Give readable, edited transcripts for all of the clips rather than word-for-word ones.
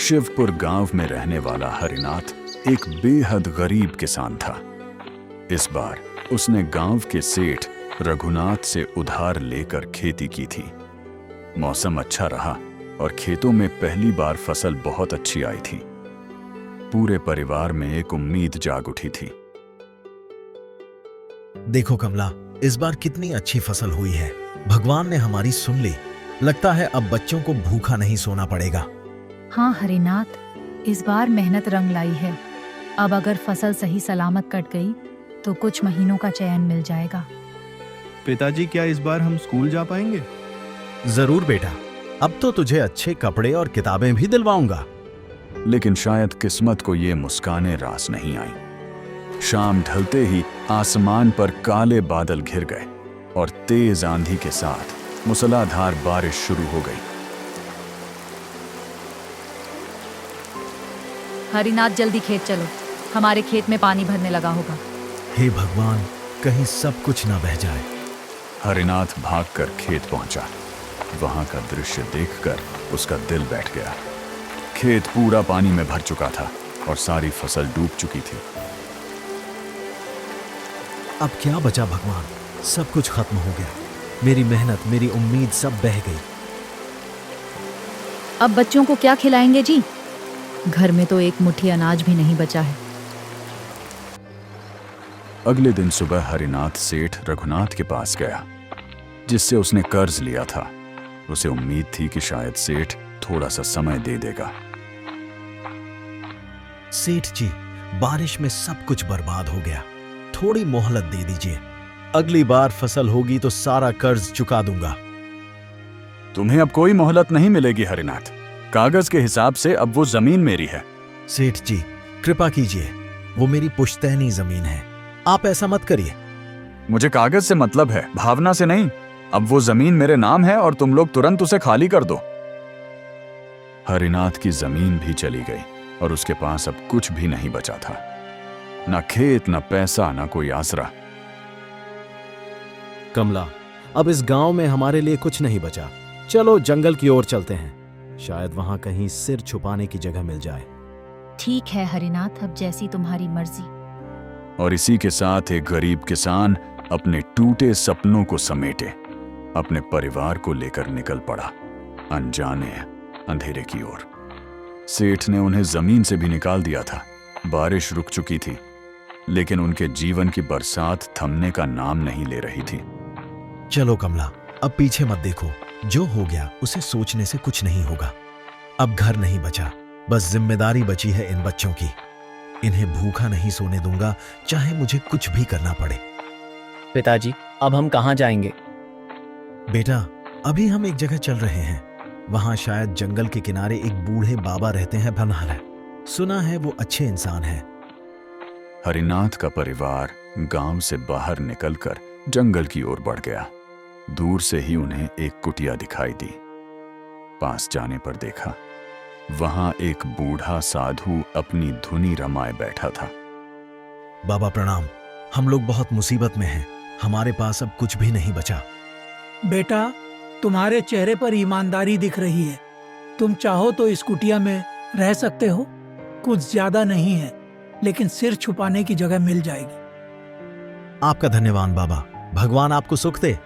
शिवपुर गांव में रहने वाला हरिनाथ एक बेहद गरीब किसान था। इस बार उसने गांव के सेठ रघुनाथ से उधार लेकर खेती की थी। मौसम अच्छा रहा और खेतों में पहली बार फसल बहुत अच्छी आई थी। पूरे परिवार में एक उम्मीद जाग उठी थी। देखो कमला, इस बार कितनी अच्छी फसल हुई है। भगवान ने हमारी सुन ली। लगता है अब बच्चों को भूखा नहीं सोना पड़ेगा। हाँ हरिनाथ, इस बार मेहनत रंग लाई है। अब अगर फसल सही सलामत कट गई तो कुछ महीनों का चैन मिल जाएगा। पिताजी, क्या इस बार हम स्कूल जा पाएंगे? जरूर बेटा, अब तो तुझे अच्छे कपड़े और किताबें भी दिलवाऊंगा। लेकिन शायद किस्मत को ये मुस्कानें रास नहीं आई। शाम ढलते ही आसमान पर काले बादल घिर गए और तेज आंधी के साथ मूसलाधार बारिश शुरू हो गई। हरिनाथ, जल्दी खेत चलो, हमारे खेत में पानी भरने लगा होगा। हे भगवान, कहीं सब कुछ ना बह जाए। हरिनाथ भागकर खेत पहुंचा। वहां का दृश्य देखकर उसका दिल बैठ गया। खेत पूरा पानी में भर चुका था और सारी फसल डूब चुकी थी। अब क्या बचा भगवान, सब कुछ खत्म हो गया। मेरी मेहनत, मेरी उम्मीद सब बह गई। अब बच्चों को क्या खिलाएंगे जी? घर में तो एक मुट्ठी अनाज भी नहीं बचा है। अगले दिन सुबह हरिनाथ सेठ रघुनाथ के पास गया, जिससे उसने कर्ज लिया था। उसे उम्मीद थी कि शायद सेठ थोड़ा सा समय दे देगा। सेठ जी, बारिश में सब कुछ बर्बाद हो गया। थोड़ी मोहलत दे दीजिए। अगली बार फसल होगी तो सारा कर्ज चुका दूंगा। तुम्हें अब कोई मोहलत नहीं मिलेगी हरिनाथ। कागज के हिसाब से अब वो जमीन मेरी है। सेठ जी, कृपा कीजिए, वो मेरी पुश्तैनी जमीन है। आप ऐसा मत करिए। मुझे कागज से मतलब है, भावना से नहीं। अब वो जमीन मेरे नाम है और तुम लोग तुरंत उसे खाली कर दो। हरिनाथ की जमीन भी चली गई और उसके पास अब कुछ भी नहीं बचा था। ना खेत, ना पैसा, ना कोई आसरा। कमला, अब इस गांव में हमारे लिए कुछ नहीं बचा। चलो जंगल की ओर चलते हैं। शायद वहां कहीं सिर छुपाने की जगह मिल जाए। ठीक है हरिनाथ, अब जैसी तुम्हारी मर्जी। और इसी के साथ एक गरीब किसान अपने टूटे सपनों को समेटे अपने परिवार को लेकर निकल पड़ा, अनजाने अंधेरे की ओर। सेठ ने उन्हें जमीन से भी निकाल दिया था। बारिश रुक चुकी थी, लेकिन उनके जीवन की बरसात थमने का नाम नहीं ले रही थी। चलो कमला, अब पीछे मत देखो। जो हो गया उसे सोचने से कुछ नहीं होगा। अब घर नहीं बचा, बस जिम्मेदारी बची है इन बच्चों की। इन्हें भूखा नहीं सोने दूंगा, चाहे मुझे कुछ भी करना पड़े। पिताजी, अब हम कहाँ जाएंगे? बेटा, अभी हम एक जगह चल रहे हैं। वहां शायद जंगल के किनारे एक बूढ़े बाबा रहते हैं, भनहारा। सुना है वो अच्छे इंसान हैं। हरिनाथ का परिवार गांव से बाहर निकलकर जंगल की ओर बढ़ गया। दूर से ही उन्हें एक कुटिया दिखाई दी। पास जाने पर देखा, वहां एक बूढ़ा साधु अपनी धुनी रमाए बैठा था। बाबा प्रणाम, हम लोग बहुत मुसीबत में हैं। हमारे पास अब कुछ भी नहीं बचा। बेटा, तुम्हारे चेहरे पर ईमानदारी दिख रही है। तुम चाहो तो इस कुटिया में रह सकते हो। कुछ ज्यादा नहीं है, लेकिन सिर छुपाने की जगह मिल जाएगी। आपका धन्यवाद बाबा, भगवान आपको सुख दे।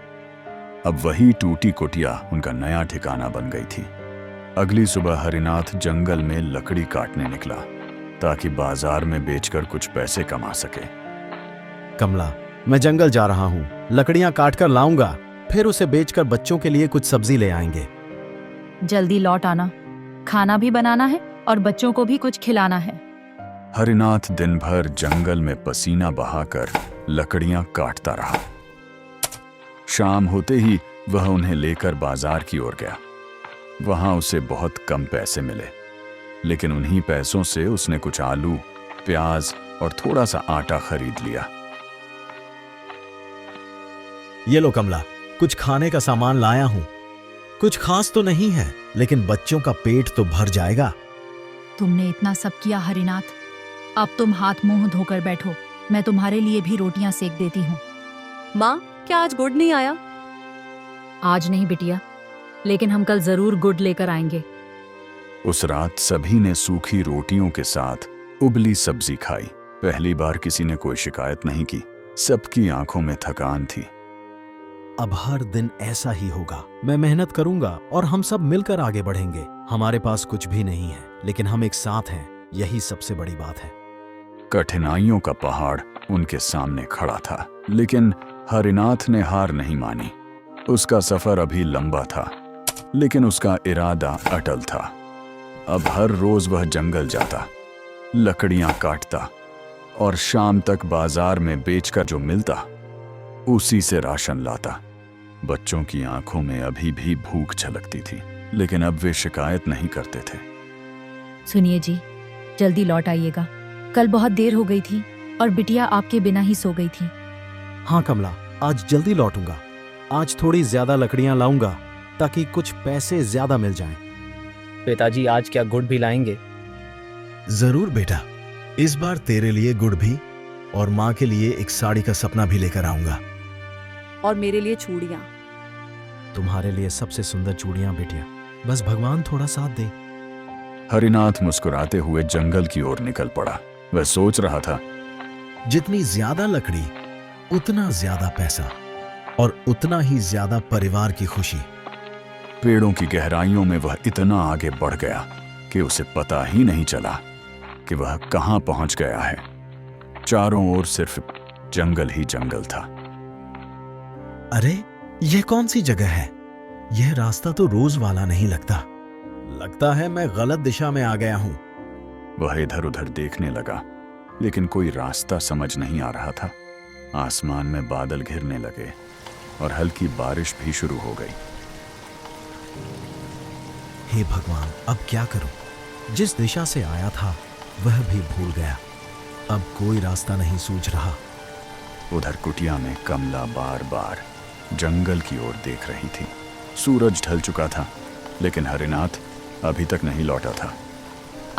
अब वही टूटी कुटिया उनका नया ठिकाना बन गई थी। अगली सुबह हरिनाथ जंगल में लकड़ी काटने निकला, ताकि बाजार में बेचकर कुछ पैसे कमा सके। कमला, मैं जंगल जा रहा हूँ। लकड़ियां काटकर लाऊंगा, फिर उसे बेचकर बच्चों के लिए कुछ सब्जी ले आएंगे। जल्दी लौट आना। खाना भी बनाना है और बच्चों को भी कुछ खिलाना है। हरिनाथ दिन भर जंगल में पसीना बहाकर लकड़ियां काटता रहा। शाम होते ही वह उन्हें लेकर बाजार की ओर गया। वहां उसे बहुत कम पैसे मिले, लेकिन उन्हीं पैसों से उसने कुछ आलू, प्याज और थोड़ा सा आटा खरीद लिया। ये लो कमला, कुछ खाने का सामान लाया हूं। कुछ खास तो नहीं है, लेकिन बच्चों का पेट तो भर जाएगा। तुमने इतना सब किया हरिनाथ, अब तुम हाथ मुंह धोकर बैठो। मैं तुम्हारे लिए भी रोटियां सेक देती हूँ। माँ, क्या आज गुड़ नहीं आया? आज नहीं बिटिया, लेकिन हम कल जरूर गुड़ लेकर आएंगे। उस रात सभी ने सूखी रोटियों के साथ उबली सब्जी खाई। पहली बार किसी ने कोई शिकायत नहीं की। सबकी आंखों में थकान थी। अब हर दिन ऐसा ही होगा। मैं मेहनत करूंगा और हम सब मिलकर आगे बढ़ेंगे। हमारे पास कुछ भी नहीं है, लेकिन हम एक साथ हैं, यही सबसे बड़ी बात है। कठिनाइयों का पहाड़ उनके सामने खड़ा था, लेकिन हरिनाथ ने हार नहीं मानी। उसका सफर अभी लंबा था, लेकिन उसका इरादा अटल था। अब हर रोज वह जंगल जाता, लकड़ियां काटता और शाम तक बाजार में बेचकर जो मिलता उसी से राशन लाता। बच्चों की आंखों में अभी भी भूख झलकती थी, लेकिन अब वे शिकायत नहीं करते थे। सुनिए जी, जल्दी लौट आइएगा। कल बहुत देर हो गई थी और बिटिया आपके बिना ही सो गई थी। हाँ कमला, आज जल्दी लौटूंगा। आज थोड़ी ज्यादा लकड़ियां लाऊंगा ताकि कुछ पैसे ज्यादा मिल जाएं। पिताजी आज क्या गुड़ भी लाएंगे? जरूर बेटा, इस बार तेरे लिए गुड़ भी और माँ के लिए एक साड़ी का सपना भी लेकर आऊंगा। और मेरे लिए चूड़ियां। तुम्हारे लिए सबसे सुंदर चूड़ियां बेटिया, बस भगवान थोड़ा साथ दे। हरिनाथ मुस्कुराते हुए जंगल की ओर निकल पड़ा। वह सोच रहा था, जितनी ज्यादा लकड़ी उतना ज्यादा पैसा और उतना ही ज्यादा परिवार की खुशी। पेड़ों की गहराइयों में वह इतना आगे बढ़ गया कि उसे पता ही नहीं चला कि वह कहां पहुंच गया है। चारों ओर सिर्फ जंगल ही जंगल था। अरे यह कौन सी जगह है? यह रास्ता तो रोज वाला नहीं लगता। लगता है मैं गलत दिशा में आ गया हूं। वह इधर उधर देखने लगा, लेकिन कोई रास्ता समझ नहीं आ रहा था। आसमान में बादल घिरने लगे और हल्की बारिश भी शुरू हो गई। हे भगवान, अब क्या करूं? जिस दिशा से आया था वह भी भूल गया। अब कोई रास्ता नहीं सूझ रहा। उधर कुटिया में कमला बार बार जंगल की ओर देख रही थी। सूरज ढल चुका था, लेकिन हरिनाथ अभी तक नहीं लौटा था।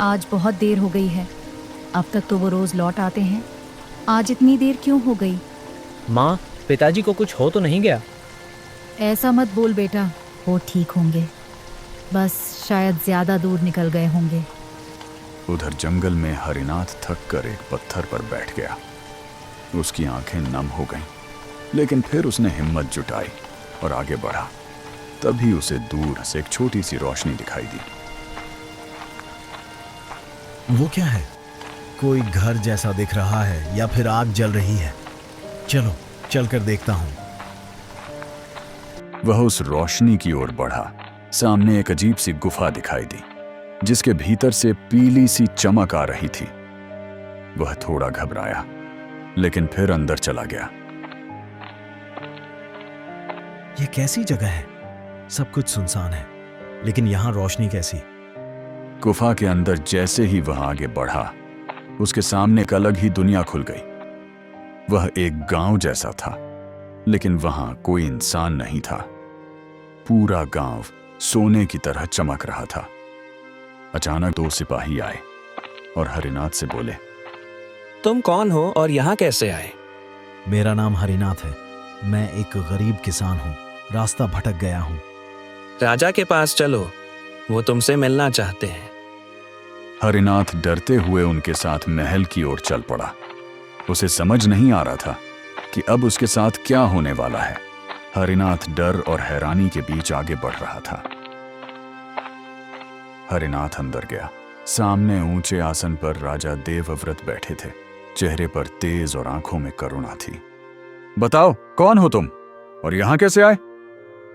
आज बहुत देर हो गई है। अब तक तो वो रोज लौट आते हैं, आज इतनी देर क्यों हो गई? माँ, पिताजी को कुछ हो तो नहीं गया? ऐसा मत बोल बेटा, वो ठीक होंगे, बस शायद ज्यादा दूर निकल गए होंगे। उधर जंगल में हरिनाथ थक कर एक पत्थर पर बैठ गया। उसकी आंखें नम हो गईं, लेकिन फिर उसने हिम्मत जुटाई और आगे बढ़ा। तभी उसे दूर से एक छोटी सी रोशनी दिखाई दी। वो क्या है? कोई घर जैसा दिख रहा है या फिर आग जल रही है? चलो चलकर देखता हूं। वह उस रोशनी की ओर बढ़ा। सामने एक अजीब सी गुफा दिखाई दी, जिसके भीतर से पीली सी चमक आ रही थी। वह थोड़ा घबराया, लेकिन फिर अंदर चला गया। यह कैसी जगह है? सब कुछ सुनसान है, लेकिन यहां रोशनी कैसी? गुफा के अंदर जैसे ही वह आगे बढ़ा, उसके सामने एक अलग ही दुनिया खुल गई। वह एक गांव जैसा था, लेकिन वहां कोई इंसान नहीं था। पूरा गांव सोने की तरह चमक रहा था। अचानक दो सिपाही आए और हरिनाथ से बोले, तुम कौन हो और यहाँ कैसे आए? मेरा नाम हरिनाथ है। मैं एक गरीब किसान हूँ, रास्ता भटक गया हूँ। राजा के पास चलो, वो तुमसे मिलना चाहते हैं। हरिनाथ डरते हुए उनके साथ महल की ओर चल पड़ा। उसे समझ नहीं आ रहा था कि अब उसके साथ क्या होने वाला है। हरिनाथ डर और हैरानी के बीच आगे बढ़ रहा था। हरिनाथ अंदर गया। सामने ऊंचे आसन पर राजा देवव्रत बैठे थे। चेहरे पर तेज और आंखों में करुणा थी। बताओ, कौन हो तुम और यहां कैसे आए?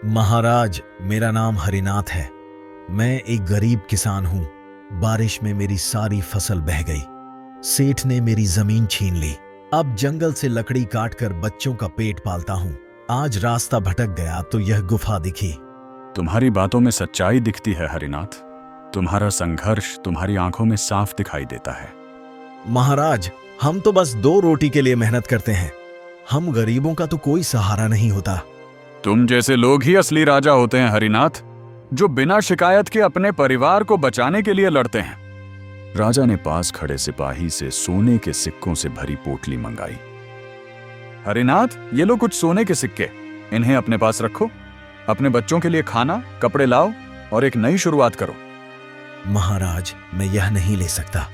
महाराज, मेरा नाम हरिनाथ है। मैं एक गरीब किसान हूँ। बारिश में मेरी सारी फसल बह गई। सेठ ने मेरी जमीन छीन ली। अब जंगल से लकड़ी काटकर बच्चों का पेट पालता हूँ। आज रास्ता भटक गया तो यह गुफा दिखी। तुम्हारी बातों में सच्चाई दिखती है हरिनाथ। तुम्हारा संघर्ष तुम्हारी आंखों में साफ दिखाई देता है। महाराज, हम तो बस 2 रोटी के लिए मेहनत करते हैं। हम गरीबों का तो कोई सहारा नहीं होता। तुम जैसे लोग ही असली राजा होते हैं हरिनाथ, जो बिना शिकायत के अपने परिवार को बचाने के लिए लड़ते हैं। राजा ने पास खड़े सिपाही से सोने के सिक्कों से भरी पोटली मंगाई। हरिनाथ, ये लो कुछ सोने के सिक्के, इन्हें अपने पास रखो। अपने बच्चों के लिए खाना, कपड़े लाओ और एक नई शुरुआत करो। महाराज, मैं यह नहीं ले सकता।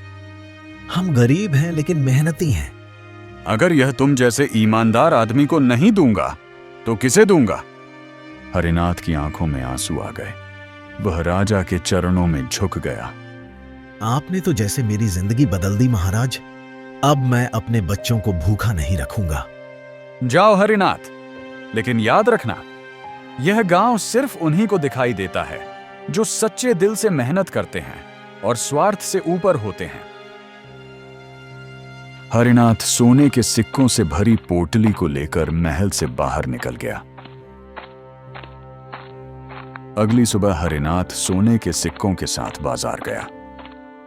हम गरीब हैं लेकिन मेहनती हैं। अगर यह तुम जैसे ईमानदार आदमी को नहीं दूंगा तो किसे दूंगा? हरिनाथ की आंखों में आंसू आ गए। वह राजा के चरणों में झुक गया। आपने तो जैसे मेरी जिंदगी बदल दी महाराज। अब मैं अपने बच्चों को भूखा नहीं रखूंगा। जाओ हरिनाथ, लेकिन याद रखना, यह गांव सिर्फ उन्हीं को दिखाई देता है जो सच्चे दिल से मेहनत करते हैं और स्वार्थ से ऊपर होते हैं। हरिनाथ सोने के सिक्कों से भरी पोटली को लेकर महल से बाहर निकल गया। अगली सुबह हरिनाथ सोने के सिक्कों के साथ बाजार गया।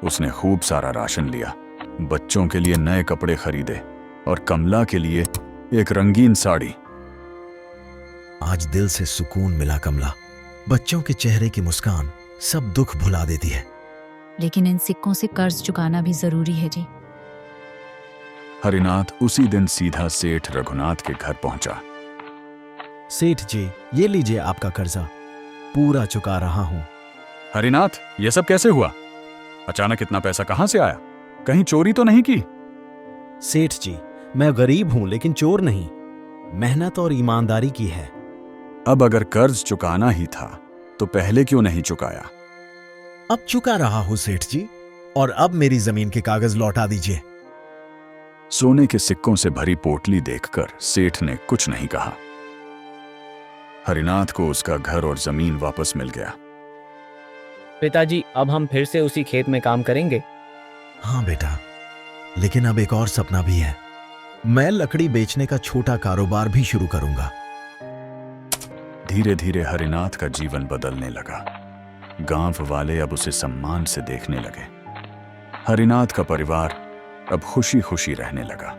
उसने खूब सारा राशन लिया, बच्चों के लिए नए कपड़े खरीदे और कमला के लिए एक रंगीन साड़ी। आज दिल से सुकून मिला कमला। बच्चों के चेहरे की मुस्कान सब दुख भुला देती है। लेकिन इन सिक्कों से कर्ज चुकाना भी जरूरी है जी। हरिनाथ उसी दिन सीधा सेठ रघुनाथ के घर पहुंचा। सेठ जी, ये लीजिए आपका कर्जा, पूरा चुका रहा हूं। हरिनाथ, यह सब कैसे हुआ? अचानक इतना पैसा कहां से आया? कहीं चोरी तो नहीं की? सेठ जी, मैं गरीब हूं लेकिन चोर नहीं। मेहनत और ईमानदारी की है। अब अगर कर्ज चुकाना ही था तो पहले क्यों नहीं चुकाया? अब चुका रहा हूं सेठ जी, और अब मेरी जमीन के कागज लौटा दीजिए। सोने के सिक्कों से भरी पोटली देखकर सेठ ने कुछ नहीं कहा। हरिनाथ को उसका घर और जमीन वापस मिल गया। पिताजी, अब हम फिर से उसी खेत में काम करेंगे। हाँ बेटा, लेकिन अब एक और सपना भी है। मैं लकड़ी बेचने का छोटा कारोबार भी शुरू करूंगा। धीरे धीरे हरिनाथ का जीवन बदलने लगा। गांव वाले अब उसे सम्मान से देखने लगे। हरिनाथ का परिवार अब खुशी खुशी रहने लगा।